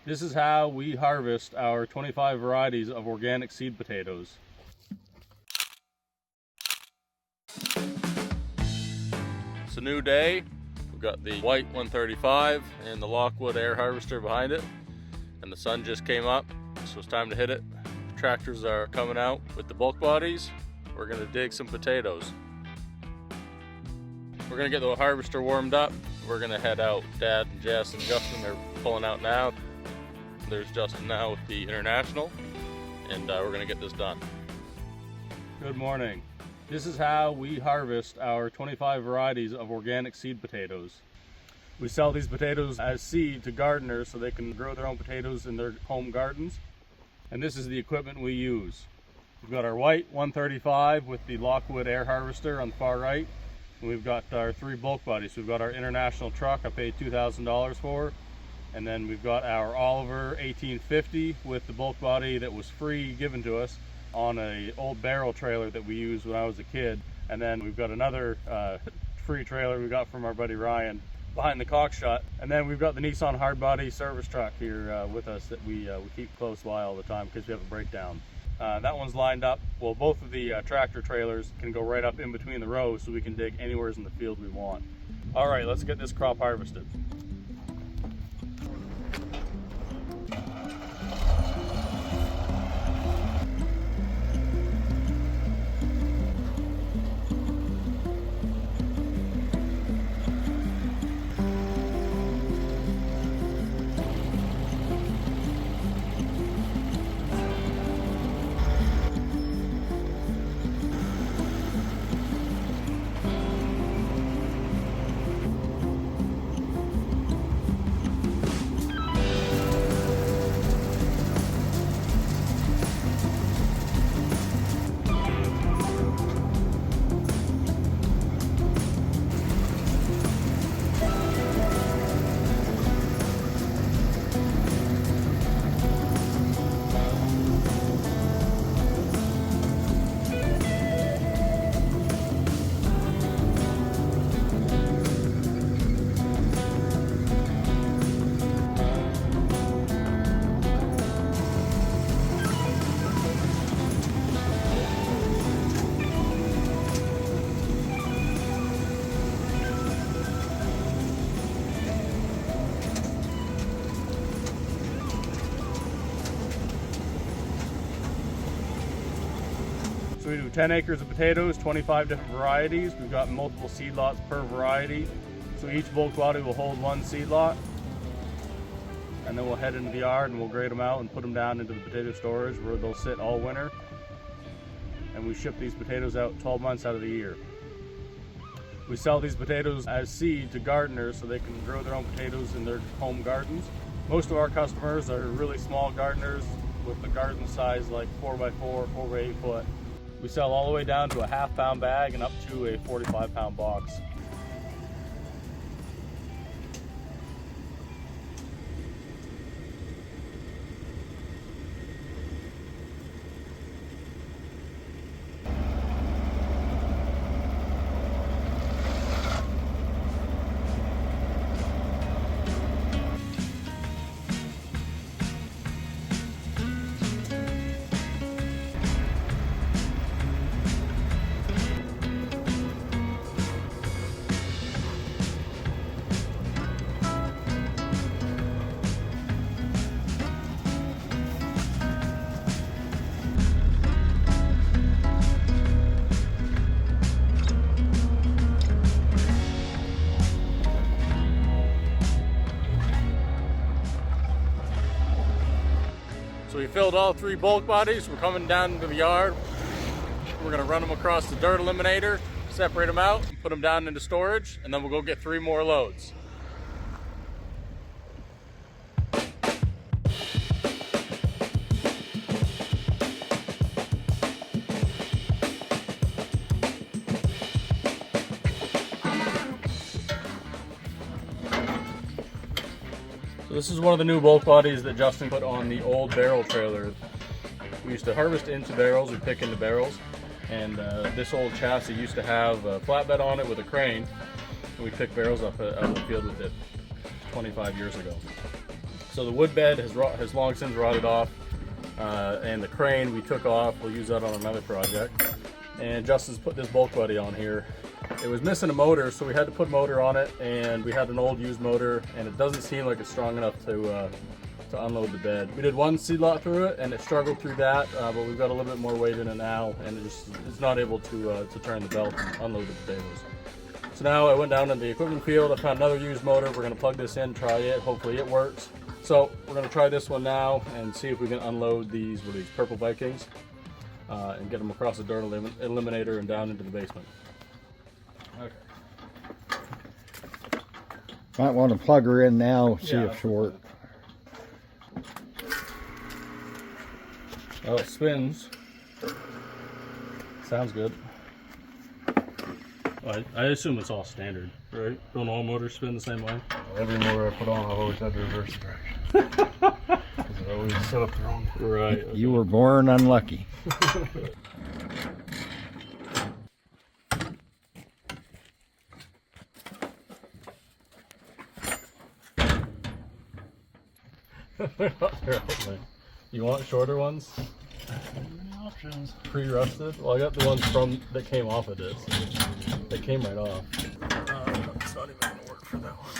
This is how we harvest our 25 varieties of organic seed potatoes. It's a new day. We've got the white 135 and the Lockwood air harvester behind it, and the sun just came up, so it's time to hit it. The tractors are coming out with the bulk bodies. We're gonna dig some potatoes. We're gonna get the harvester warmed up. We're gonna head out. Dad and Jess and Justin are pulling out now. There's Justin now with the International, and we're gonna get this done. Good morning. This is how we harvest our 25 varieties of organic seed potatoes. We sell these potatoes as seed to gardeners so they can grow their own potatoes in their home gardens. And this is the equipment we use. We've got our white 135 with the Lockwood air harvester on the far right. And we've got our 3 bulk bodies. We've got our International truck I paid $2,000 for. And then we've got our Oliver 1850 with the bulk body that was free given to us on an old barrel trailer that we used when I was a kid. And then we've got another free trailer we got from our buddy Ryan behind the cock shut. And then we've got the Nissan hard body service truck here with us that we keep close by all the time because we have a breakdown. That one's lined up. Well, both of the tractor trailers can go right up in between the rows so we can dig anywhere in the field we want. All right, let's get this crop harvested. So we do 10 acres of potatoes, 25 different varieties. We've got multiple seed lots per variety. So each bulk body will hold 1 seed lot. And then we'll head into the yard and we'll grade them out and put them down into the potato storage where they'll sit all winter. And we ship these potatoes out 12 months out of the year. We sell these potatoes as seed to gardeners so they can grow their own potatoes in their home gardens. Most of our customers are really small gardeners with the garden size like 4x4, 4x8 foot. We sell all the way down to a half-pound bag and up to a 45-pound box. So we filled all 3 bulk bodies. We're coming down to the yard. We're gonna run them across the dirt eliminator, separate them out, put them down into storage, and then we'll go get 3 more loads. This is one of the new bulk bodies that Justin put on the old barrel trailer. We used to harvest into barrels, we pick into barrels, and this old chassis used to have a flatbed on it with a crane, and we picked barrels up out of the field with it 25 years ago. So the wood bed has long since rotted off, and the crane we took off. We'll use that on another project. And Justin's put this bulk buddy on here. It was missing a motor, so we had to put a motor on it, and we had an old used motor, and it doesn't seem like it's strong enough to unload the bed. We did one seed lot through it, and it struggled through that, but we've got a little bit more weight in it now, and it's not able to turn the belt and unload the potatoes. So now I went down to the equipment field. I found another used motor. We're going to plug this in, try it. Hopefully it works. So we're going to try this one now and see if we can unload these purple Vikings and get them across the dirt eliminator and down into the basement. Okay. Might want to plug her in now, see if she'll work. Oh, it spins. Sounds good. I assume it's all standard, right? Don't all motors spin the same way? Every motor I put on, I've always had the reverse direction. Because I always set up the wrong. Right. Okay. You were born unlucky. You want shorter ones? Many options. Pre-rusted? Well, I got the ones that came off of this. They came right off. It's not even gonna work for that one.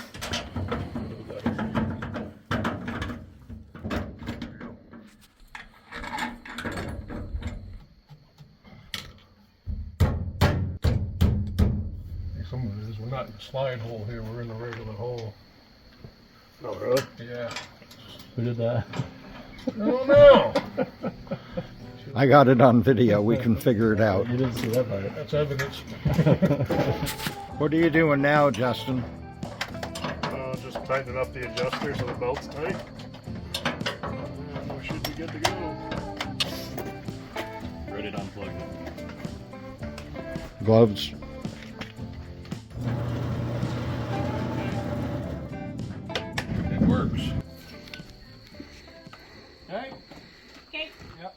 Some of it is, we're not in the slide hole here, we're in the regular hole. Oh, really? Yeah. Who did that? I don't know. I got it on video. We can figure it out. You didn't see that part. That's evidence. What are you doing now, Justin? Just tightening up the adjuster so the belt's tight. And we should be good to go. Ready to unplug it. Gloves. It works. Hey. Okay. Yep.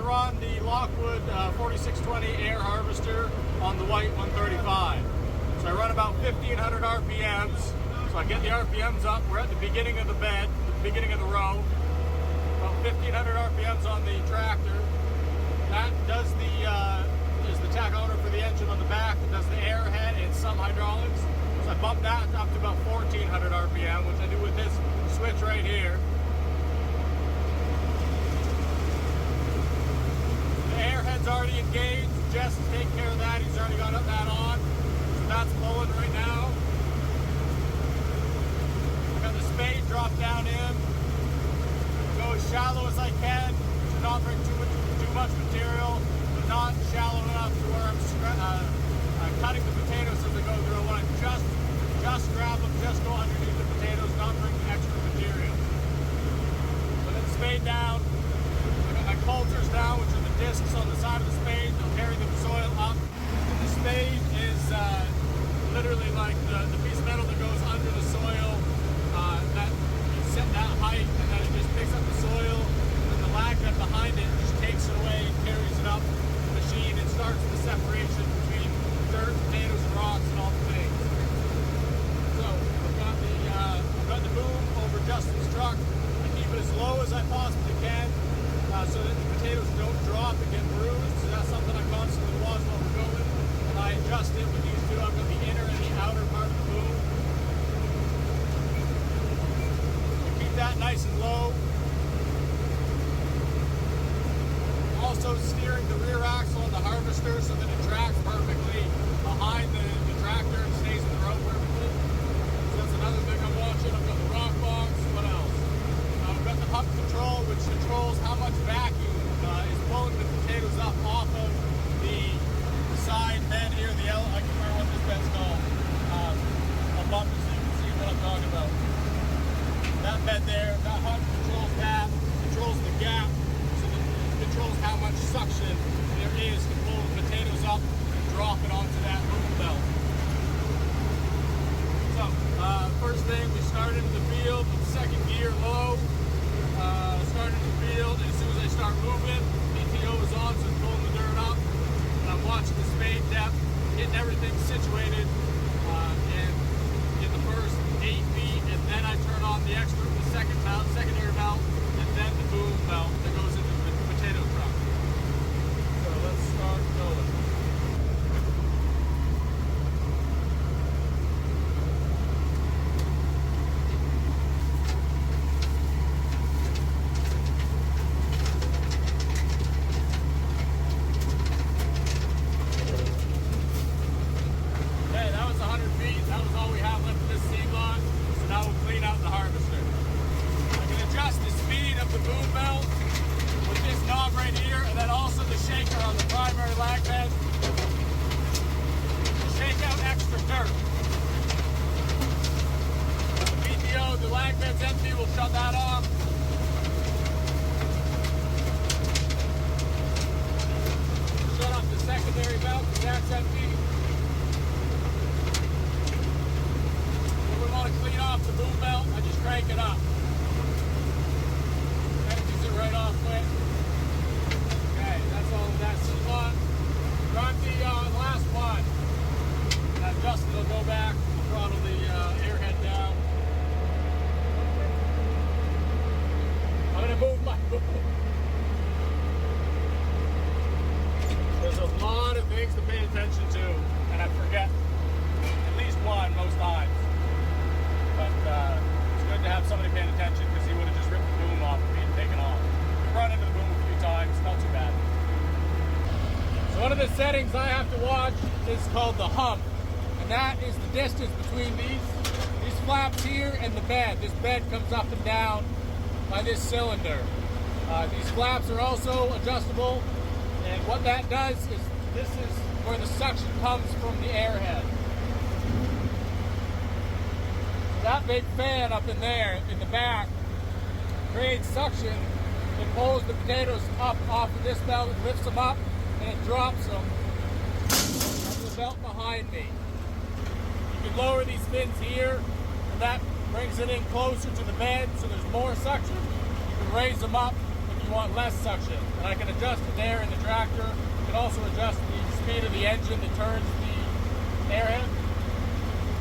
Run the Lockwood 4620 air harvester on the white 135. So I run about 1500 RPMs. So I get the RPMs up. We're at the beginning of the bed, the beginning of the row. About 1500 RPMs on the tractor. That does is the tachometer for the engine on the back. It does the airhead and some hydraulics. So I bump that up to about 1400 RPM, which I do with this switch right here. Airhead's already engaged. Jess is taking care of that. He's already got that on. So that's pulling right now. I got the spade dropped down in. Go as shallow as I can to not bring too much material, but not shallow enough to where I'm cutting the potatoes as they go through a just grab them, just go underneath the potatoes, not bring extra material. So then spade down. I got my coulters down, which are the discs on the side of the spade. They'll carry the soil up. And the spade is literally like the piece of metal that goes under the soil that is set that height, and then it just picks up the soil, and then the lag net behind it just takes it away and carries it up the machine and starts the separation between dirt, potatoes, and rocks and all the things. So I've got the boom over Justin's truck. I keep it as low as I possibly can so that the potatoes don't drop and get bruised. So that's something I constantly watch while we're going. And I adjust it with these two. I've got the inner and the outer part of the boom. So keep that nice and low. Also steering the rear axle on the harvester so that it tracks perfectly behind the tractor and stays in the road perfectly. So that's another thing I'm watching. I've got the rock box. What else? I've got the hump control, which controls how much vacuum is pulling the potatoes up off of the side bed here. I can't remember what this bed's called. I'll bump it so you can see what I'm talking about. That bed there, that hump controls that, controls the gap, so that it controls how much suction there is to pull the potatoes up and drop it onto that boom belt. So, first thing, we started in the field with second gear low. Started in the field, and as soon as I start moving, PTO is on, so it's pulling the dirt up. And I'm watching the spade depth, getting everything situated in the first 8 feet, and then I turn on the secondary belt, and then the boom belt that goes into the potato truck. So let's start going. Shut that off. Shut off the secondary belt because that's empty. When we want to clean off the boom belt, I just crank it up. Empties it right off quick. Okay, that's all of that C1. Drive the last one. Now Justin will go back, throttle the airhead down. I'm going to move my boom. There's a lot of things to pay attention to, and I forget at least one most times. But it's good to have somebody paying attention because he would have just ripped the boom off and being taken off. We've run into the boom a few times, not too bad. So one of the settings I have to watch is called the hump, and that is the distance between these flaps here and the bed. This bed comes up and down by this cylinder. These flaps are also adjustable, and what that does is this is where the suction comes from the airhead. That big fan up in there in the back creates suction. It pulls the potatoes up off of this belt, it lifts them up, and it drops them onto the belt behind me. You can lower these fins here, and that brings it in closer to the bed so there's more suction. You can raise them up if you want less suction. And I can adjust it there in the tractor. You can also adjust the speed of the engine that turns the airhead.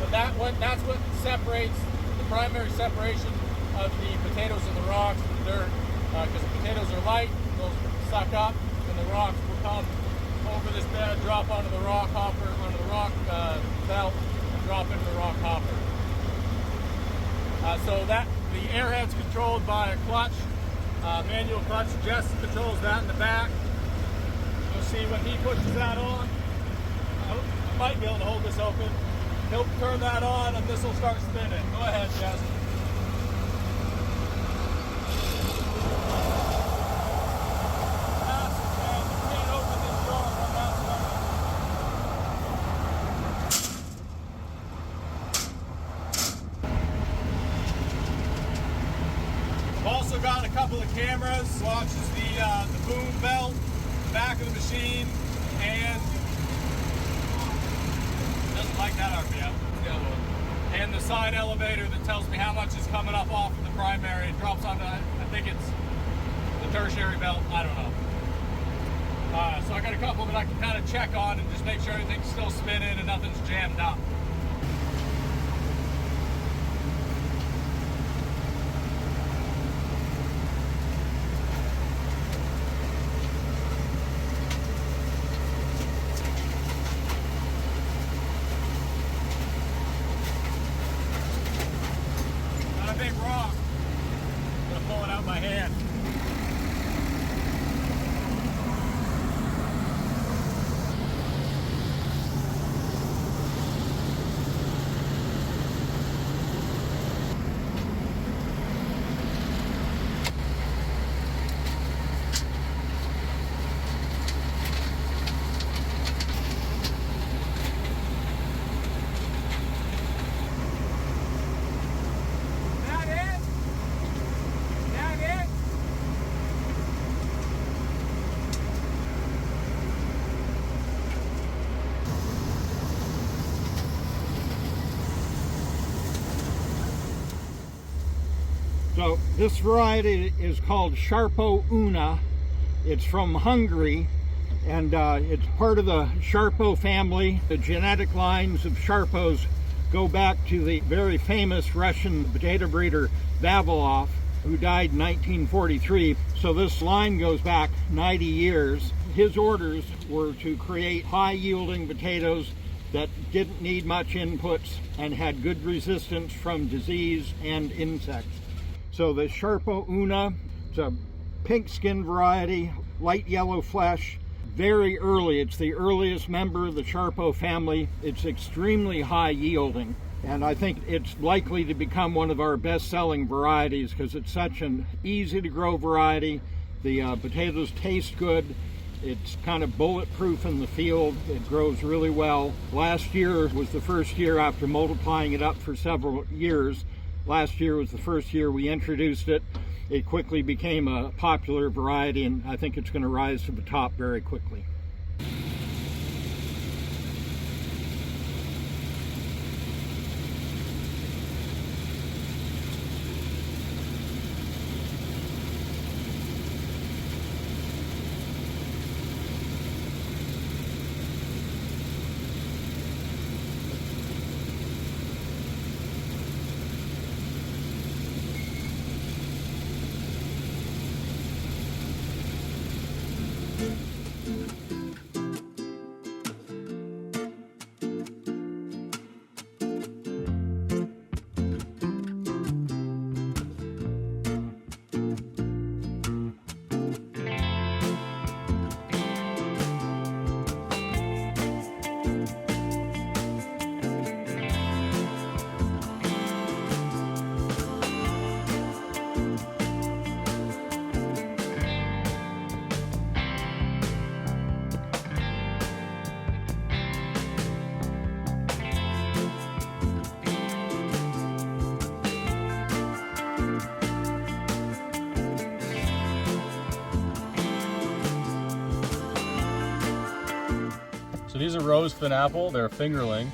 But that's what separates, the primary separation of the potatoes and the rocks from the dirt. Because the potatoes are light, they'll suck up, and the rocks will come over this bed, drop onto the rock hopper, onto the rock belt, and drop into the rock hopper. So that the airhead's controlled by a clutch, manual clutch. Justin controls that in the back. You'll see when he pushes that on, I might be able to hold this open. He'll turn that on and this will start spinning. Go ahead, Justin. couple of cameras, watches the boom belt, the back of the machine, and doesn't like that RPM. The other one. And the side elevator that tells me how much is coming up off of the primary. It drops onto, I think it's the tertiary belt. I don't know. So I got a couple that I can kind of check on and just make sure everything's still spinning and nothing's jammed up. Not a big rock. I'm gonna pull it out my hand. So this variety is called Sarpo Una. It's from Hungary, and it's part of the Sarpo family. The genetic lines of Sarpos go back to the very famous Russian potato breeder Vavilov, who died in 1943. So this line goes back 90 years. His orders were to create high-yielding potatoes that didn't need much inputs and had good resistance from disease and insects. So the Sarpo Una, it's a pink skin variety, light yellow flesh, very early. It's the earliest member of the Sarpo family. It's extremely high yielding, and I think it's likely to become one of our best-selling varieties because it's such an easy to grow variety. The potatoes taste good. It's kind of bulletproof in the field. It grows really well. Last year was the first year after multiplying it up for several years. Last year was the first year we introduced it. It quickly became a popular variety, and I think it's going to rise to the top very quickly. So these are rose fin apple. They're a fingerling.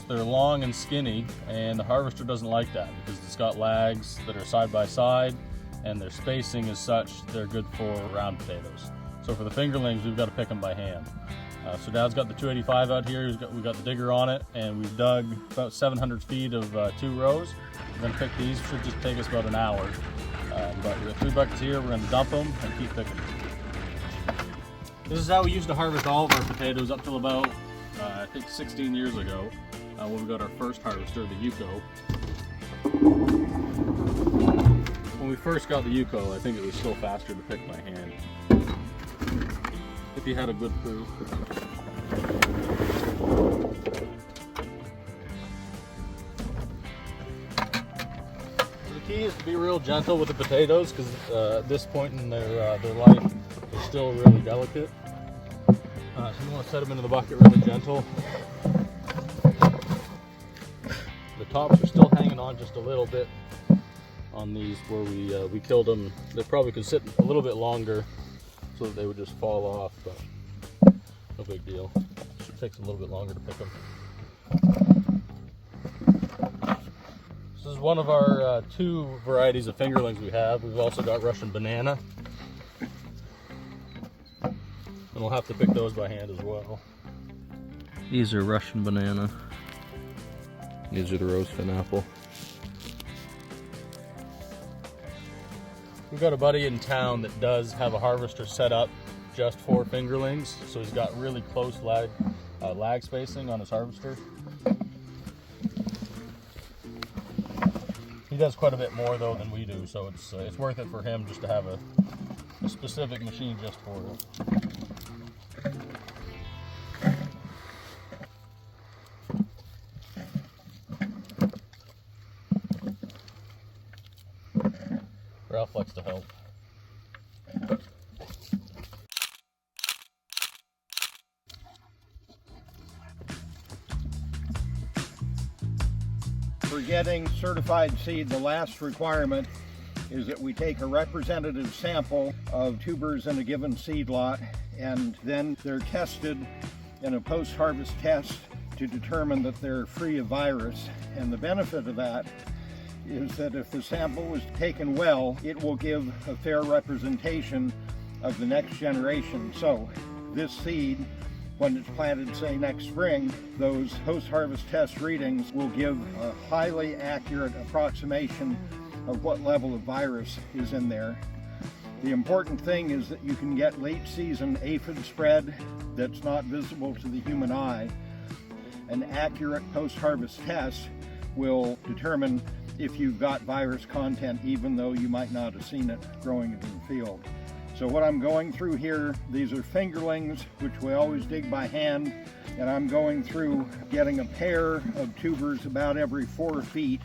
They're long and skinny, and the harvester doesn't like that because it's got lags that are side by side, and their spacing is such they're good for round potatoes. So for the fingerlings, we've got to pick them by hand. So Dad's got the 285 out here. We've got the digger on it, and we've dug about 700 feet of 2 rows. We're going to pick these. It should just take us about an hour. But we've got 3 buckets here. We're going to dump them and keep picking. This is how we used to harvest all of our potatoes up till about, I think 16 years ago, when we got our first harvester, the Yuko. When we first got the Yuko, I think it was still faster to pick by hand. If you had a good crew. The key is to be real gentle with the potatoes because at this point in their life, they're still really delicate. So you want to set them into the bucket really gentle. The tops are still hanging on just a little bit, on these where we killed them. They probably could sit a little bit longer so that they would just fall off, but no big deal. It takes a little bit longer to pick them. This is one of our 2 varieties of fingerlings we have. We've also got Russian banana. And we'll have to pick those by hand as well. These are Russian banana. These are the rose fin apple. We've got a buddy in town that does have a harvester set up just for fingerlings. So he's got really close lag spacing on his harvester. He does quite a bit more though than we do, so it's worth it for him just to have a specific machine just for it. Ralph likes to help. For getting certified seed, the last requirement is that we take a representative sample of tubers in a given seed lot, and then they're tested in a post-harvest test to determine that they're free of virus. And the benefit of that is that if the sample was taken well, it will give a fair representation of the next generation. So this seed, when it's planted, say next spring, those post-harvest test readings will give a highly accurate approximation of what level of virus is in there. The important thing is that you can get late season aphid spread that's not visible to the human eye. An accurate post-harvest test will determine if you've got virus content, even though you might not have seen it growing in the field. So what I'm going through here, these are fingerlings, which we always dig by hand, and I'm going through getting a pair of tubers about every 4 feet,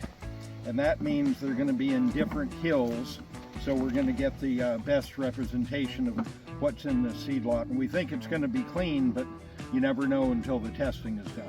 and that means they're going to be in different hills, so we're going to get the best representation of what's in the seed lot. And we think it's going to be clean, but you never know until the testing is done.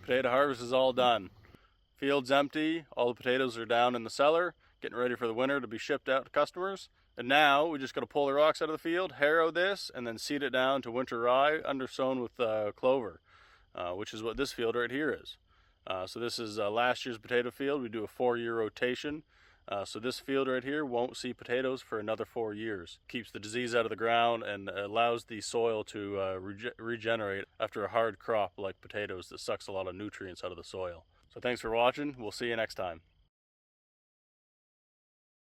Potato harvest is all done. Field's empty, all the potatoes are down in the cellar, getting ready for the winter to be shipped out to customers. And now we just got to pull the rocks out of the field, harrow this, and then seed it down to winter rye undersown with clover, which is what this field right here is. So this is last year's potato field. We do a 4-year rotation. So this field right here won't see potatoes for another 4 years. Keeps the disease out of the ground and allows the soil to regenerate after a hard crop like potatoes that sucks a lot of nutrients out of the soil. So thanks for watching. We'll see you next time.